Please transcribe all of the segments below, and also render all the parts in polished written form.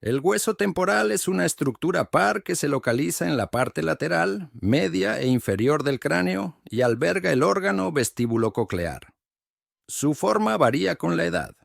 El hueso temporal es una estructura par que se localiza en la parte lateral, media e inferior del cráneo y alberga el órgano vestíbulo-coclear. Su forma varía con la edad.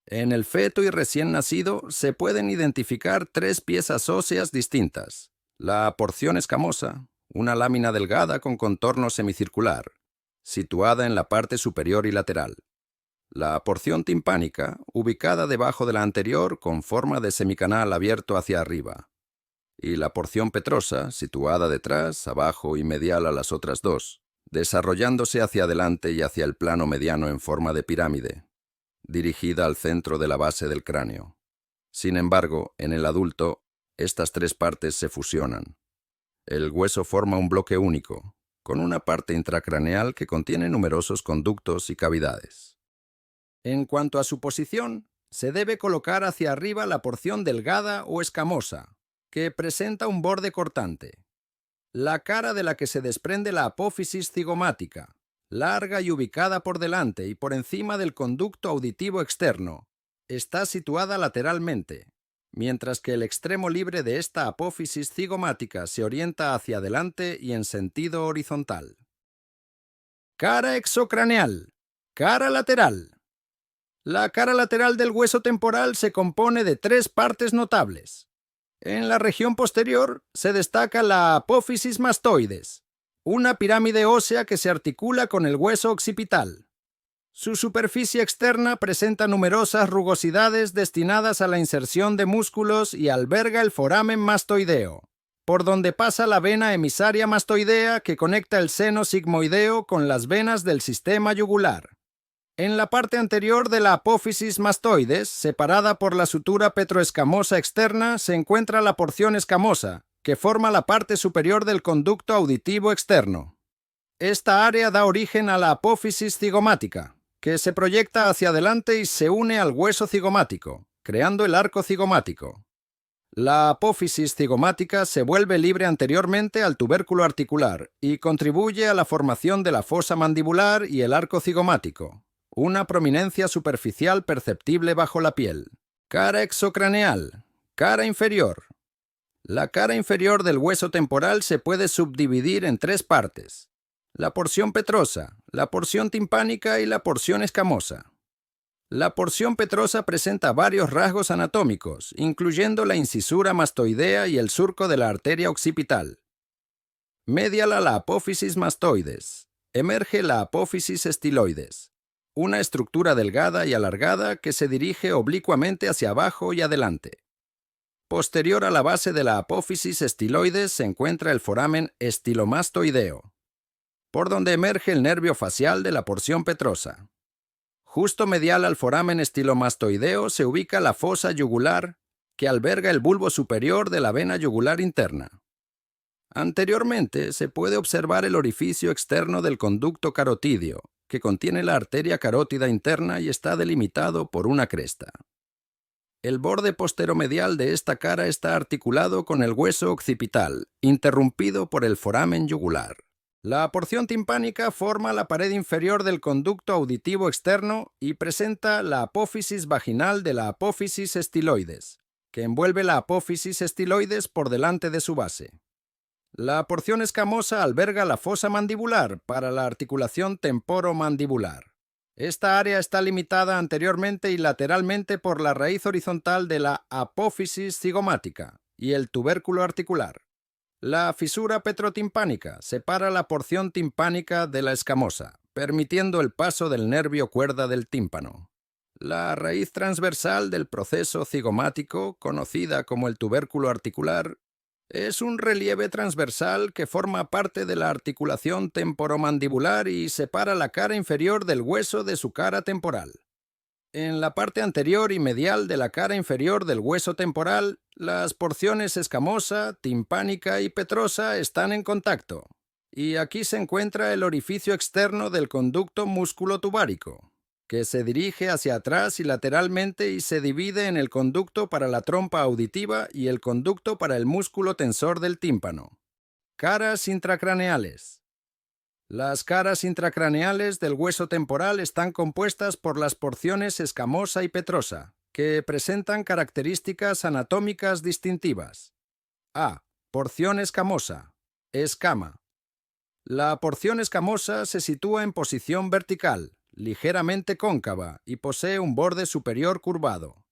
En el feto y recién nacido se pueden identificar tres piezas óseas distintas: la porción escamosa, una lámina delgada con contorno semicircular, situada en la parte superior y lateral; la porción timpánica, ubicada debajo de la anterior con forma de semicanal abierto hacia arriba; y la porción petrosa, situada detrás, abajo y medial a las otras dos, desarrollándose hacia adelante y hacia el plano mediano en forma de pirámide, dirigida al centro de la base del cráneo. Sin embargo, en el adulto, estas tres partes se fusionan. El hueso forma un bloque único, con una parte intracraneal que contiene numerosos conductos y cavidades. En cuanto a su posición, se debe colocar hacia arriba la porción delgada o escamosa, que presenta un borde cortante. La cara de la que se desprende la apófisis cigomática, larga y ubicada por delante y por encima del conducto auditivo externo, está situada lateralmente, mientras que el extremo libre de esta apófisis cigomática se orienta hacia adelante y en sentido horizontal. Cara exocraneal. Cara lateral. La cara lateral del hueso temporal se compone de tres partes notables. En la región posterior se destaca la apófisis mastoides, una pirámide ósea que se articula con el hueso occipital. Su superficie externa presenta numerosas rugosidades destinadas a la inserción de músculos y alberga el foramen mastoideo, por donde pasa la vena emisaria mastoidea que conecta el seno sigmoideo con las venas del sistema yugular. En la parte anterior de la apófisis mastoides, separada por la sutura petroescamosa externa, se encuentra la porción escamosa, que forma la parte superior del conducto auditivo externo. Esta área da origen a la apófisis cigomática, que se proyecta hacia adelante y se une al hueso cigomático, creando el arco cigomático. La apófisis cigomática se vuelve libre anteriormente al tubérculo articular y contribuye a la formación de la fosa mandibular y el arco cigomático, una prominencia superficial perceptible bajo la piel. Cara exocraneal. Cara inferior. La cara inferior del hueso temporal se puede subdividir en tres partes: la porción petrosa, la porción timpánica y la porción escamosa. La porción petrosa presenta varios rasgos anatómicos, incluyendo la incisura mastoidea y el surco de la arteria occipital. Medial a la apófisis mastoides, emerge la apófisis estiloides, una estructura delgada y alargada que se dirige oblicuamente hacia abajo y adelante. Posterior a la base de la apófisis estiloides se encuentra el foramen estilomastoideo, por donde emerge el nervio facial de la porción petrosa. Justo medial al foramen estilomastoideo se ubica la fosa yugular, que alberga el bulbo superior de la vena yugular interna. Anteriormente se puede observar el orificio externo del conducto carotídeo, que contiene la arteria carótida interna y está delimitado por una cresta. El borde posteromedial de esta cara está articulado con el hueso occipital, interrumpido por el foramen yugular. La porción timpánica forma la pared inferior del conducto auditivo externo y presenta la apófisis vaginal de la apófisis estiloides, que envuelve la apófisis estiloides por delante de su base. La porción escamosa alberga la fosa mandibular para la articulación temporomandibular. Esta área está limitada anteriormente y lateralmente por la raíz horizontal de la apófisis cigomática y el tubérculo articular. La fisura petrotimpánica separa la porción timpánica de la escamosa, permitiendo el paso del nervio cuerda del tímpano. La raíz transversal del proceso cigomático, conocida como el tubérculo articular, es un relieve transversal que forma parte de la articulación temporomandibular y separa la cara inferior del hueso de su cara temporal. En la parte anterior y medial de la cara inferior del hueso temporal, las porciones escamosa, timpánica y petrosa están en contacto, y aquí se encuentra el orificio externo del conducto músculo-tubárico, que se dirige hacia atrás y lateralmente y se divide en el conducto para la trompa auditiva y el conducto para el músculo tensor del tímpano. Caras intracraneales. Las caras intracraneales del hueso temporal están compuestas por las porciones escamosa y petrosa, que presentan características anatómicas distintivas. A. Porción escamosa. Escama. La porción escamosa se sitúa en posición vertical, ligeramente cóncava y posee un borde superior curvado.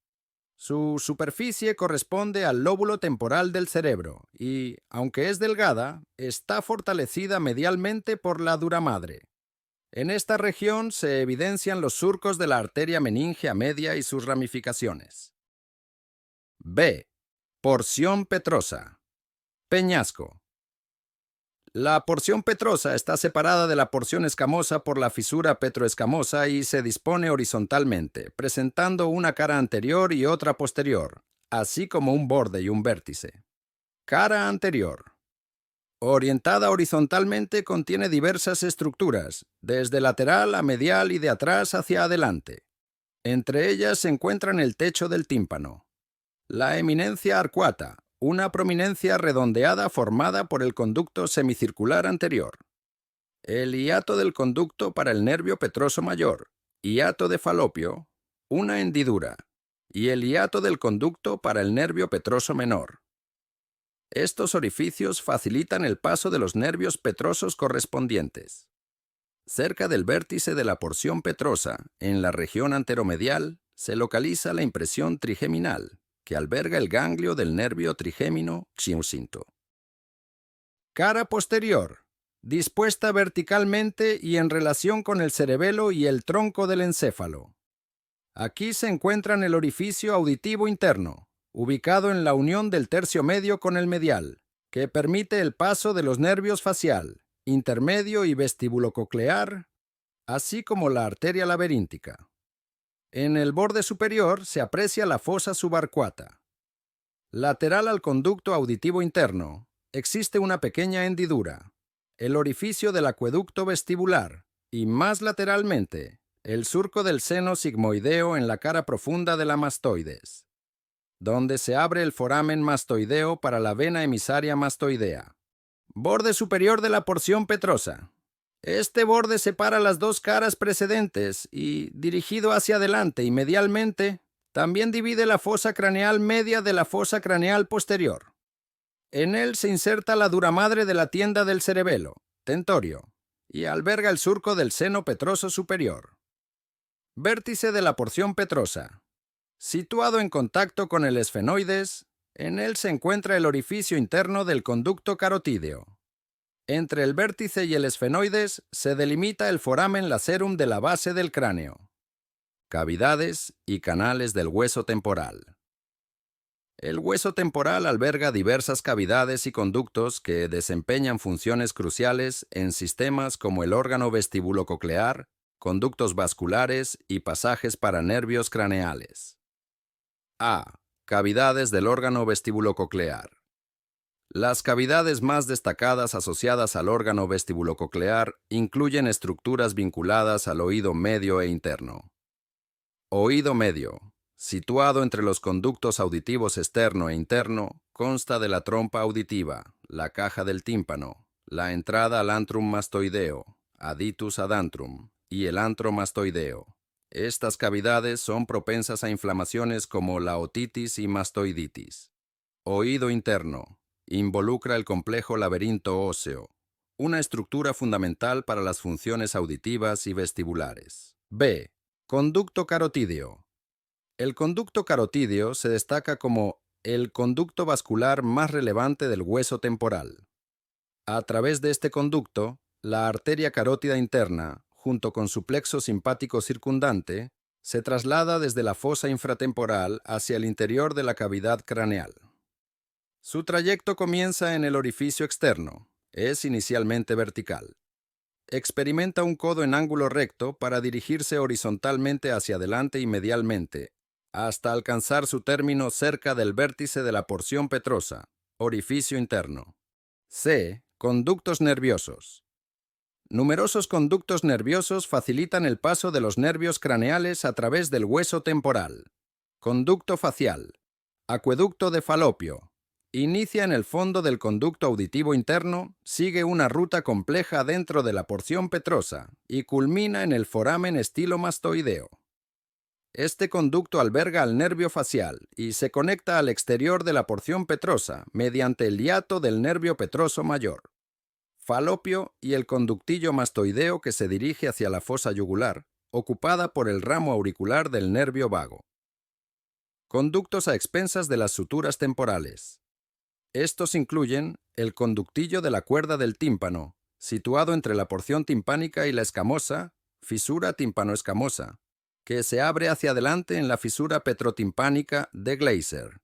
Su superficie corresponde al lóbulo temporal del cerebro y, aunque es delgada, está fortalecida medialmente por la duramadre. En esta región se evidencian los surcos de la arteria meningea media y sus ramificaciones. B. Porción petrosa. Peñasco. La porción petrosa está separada de la porción escamosa por la fisura petroescamosa y se dispone horizontalmente, presentando una cara anterior y otra posterior, así como un borde y un vértice. Cara anterior. Orientada horizontalmente, contiene diversas estructuras, desde lateral a medial y de atrás hacia adelante. Entre ellas se encuentran el techo del tímpano, la eminencia arcuata, una prominencia redondeada formada por el conducto semicircular anterior, el hiato del conducto para el nervio petroso mayor, hiato de Falopio, una hendidura, y el hiato del conducto para el nervio petroso menor. Estos orificios facilitan el paso de los nervios petrosos correspondientes. Cerca del vértice de la porción petrosa, en la región anteromedial, se localiza la impresión trigeminal, que alberga el ganglio del nervio trigémino xiucinto. Cara posterior, dispuesta verticalmente y en relación con el cerebelo y el tronco del encéfalo. Aquí se encuentran el orificio auditivo interno, ubicado en la unión del tercio medio con el medial, que permite el paso de los nervios facial, intermedio y vestibulococlear, así como la arteria laberíntica. En el borde superior se aprecia la fosa subarcuata. Lateral al conducto auditivo interno, existe una pequeña hendidura, el orificio del acueducto vestibular, y más lateralmente, el surco del seno sigmoideo en la cara profunda de la mastoides, donde se abre el foramen mastoideo para la vena emisaria mastoidea. Borde superior de la porción petrosa. Este borde separa las dos caras precedentes y, dirigido hacia adelante y medialmente, también divide la fosa craneal media de la fosa craneal posterior. En él se inserta la duramadre de la tienda del cerebelo, tentorio, y alberga el surco del seno petroso superior. Vértice de la porción petrosa. Situado en contacto con el esfenoides, en él se encuentra el orificio interno del conducto carotídeo. Entre el vértice y el esfenoides se delimita el foramen lacerum de la base del cráneo. Cavidades y canales del hueso temporal. El hueso temporal alberga diversas cavidades y conductos que desempeñan funciones cruciales en sistemas como el órgano vestibulococlear, conductos vasculares y pasajes para nervios craneales. A. Cavidades del órgano vestibulococlear. Las cavidades más destacadas asociadas al órgano vestibulococlear incluyen estructuras vinculadas al oído medio e interno. Oído medio, situado entre los conductos auditivos externo e interno, consta de la trompa auditiva, la caja del tímpano, la entrada al antrum mastoideo, aditus ad antrum, y el antro mastoideo. Estas cavidades son propensas a inflamaciones como la otitis y mastoiditis. Oído interno. Involucra el complejo laberinto óseo, una estructura fundamental para las funciones auditivas y vestibulares. B. Conducto carotídeo. El conducto carotídeo se destaca como el conducto vascular más relevante del hueso temporal. A través de este conducto, la arteria carótida interna, junto con su plexo simpático circundante, se traslada desde la fosa infratemporal hacia el interior de la cavidad craneal. Su trayecto comienza en el orificio externo, es inicialmente vertical. Experimenta un codo en ángulo recto para dirigirse horizontalmente hacia adelante y medialmente, hasta alcanzar su término cerca del vértice de la porción petrosa, orificio interno. C. Conductos nerviosos. Numerosos conductos nerviosos facilitan el paso de los nervios craneales a través del hueso temporal. Conducto facial. Acueducto de Falopio. Inicia en el fondo del conducto auditivo interno, sigue una ruta compleja dentro de la porción petrosa y culmina en el foramen estilomastoideo. Este conducto alberga al nervio facial y se conecta al exterior de la porción petrosa mediante el hiato del nervio petroso mayor, falopio y el conductillo mastoideo que se dirige hacia la fosa yugular, ocupada por el ramo auricular del nervio vago. Conductos a expensas de las suturas temporales. Estos incluyen el conductillo de la cuerda del tímpano, situado entre la porción timpánica y la escamosa, fisura tímpano-escamosa, que se abre hacia adelante en la fisura petrotimpánica de Glaser,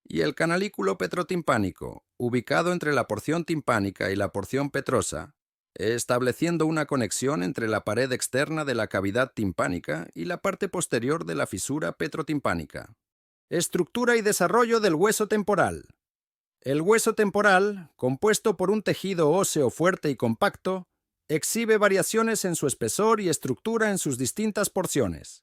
y el canalículo petrotimpánico, ubicado entre la porción timpánica y la porción petrosa, estableciendo una conexión entre la pared externa de la cavidad timpánica y la parte posterior de la fisura petrotimpánica. Estructura y desarrollo del hueso temporal. El hueso temporal, compuesto por un tejido óseo fuerte y compacto, exhibe variaciones en su espesor y estructura en sus distintas porciones.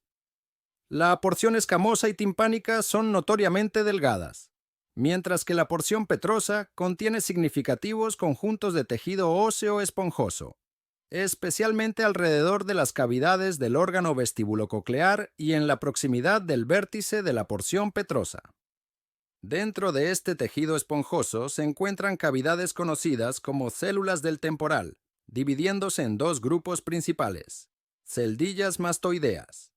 La porción escamosa y timpánica son notoriamente delgadas, mientras que la porción petrosa contiene significativos conjuntos de tejido óseo esponjoso, especialmente alrededor de las cavidades del órgano vestibulococlear y en la proximidad del vértice de la porción petrosa. Dentro de este tejido esponjoso se encuentran cavidades conocidas como células del temporal, dividiéndose en dos grupos principales: celdillas mastoideas.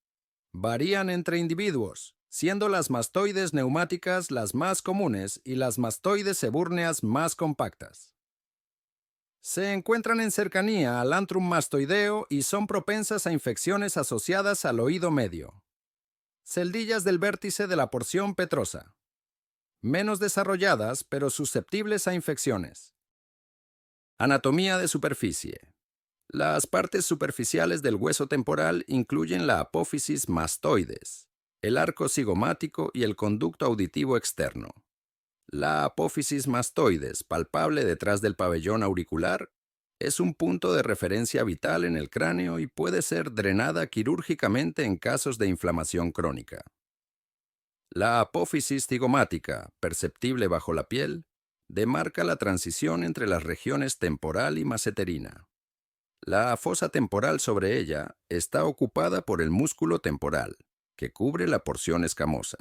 Varían entre individuos, siendo las mastoides neumáticas las más comunes y las mastoides sebúrneas más compactas. Se encuentran en cercanía al antrum mastoideo y son propensas a infecciones asociadas al oído medio. Celdillas del vértice de la porción petrosa. Menos desarrolladas, pero susceptibles a infecciones. Anatomía de superficie. Las partes superficiales del hueso temporal incluyen la apófisis mastoides, el arco cigomático y el conducto auditivo externo. La apófisis mastoides, palpable detrás del pabellón auricular, es un punto de referencia vital en el cráneo y puede ser drenada quirúrgicamente en casos de inflamación crónica. La apófisis cigomática, perceptible bajo la piel, demarca la transición entre las regiones temporal y maseterina. La fosa temporal sobre ella está ocupada por el músculo temporal, que cubre la porción escamosa.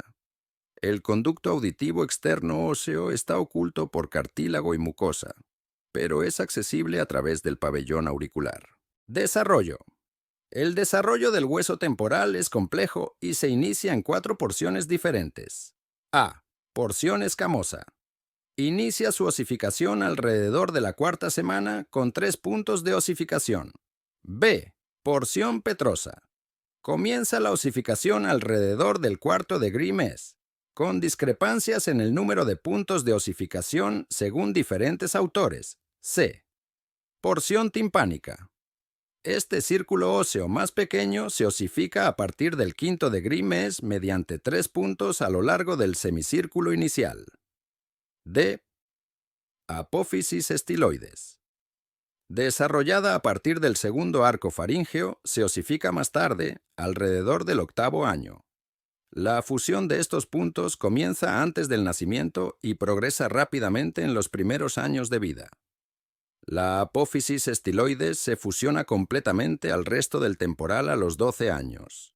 El conducto auditivo externo óseo está oculto por cartílago y mucosa, pero es accesible a través del pabellón auricular. Desarrollo. El desarrollo del hueso temporal es complejo y se inicia en 4 porciones diferentes. A. Porción escamosa. Inicia su osificación alrededor de la 4ª semana con 3 puntos de osificación. B. Porción petrosa. Comienza la osificación alrededor del 4º degree mes, con discrepancias en el número de puntos de osificación según diferentes autores. C. Porción timpánica. Este círculo óseo más pequeño se osifica a partir del 5º degree mes mediante 3 puntos a lo largo del semicírculo inicial. D. Apófisis estiloides. Desarrollada a partir del 2º arco faríngeo, se osifica más tarde, alrededor del 8º año. La fusión de estos puntos comienza antes del nacimiento y progresa rápidamente en los primeros años de vida. La apófisis estiloides se fusiona completamente al resto del temporal a los 12 años.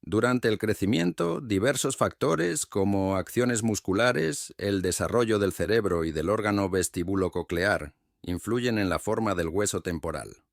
Durante el crecimiento, diversos factores como acciones musculares, el desarrollo del cerebro y del órgano vestibulococlear influyen en la forma del hueso temporal.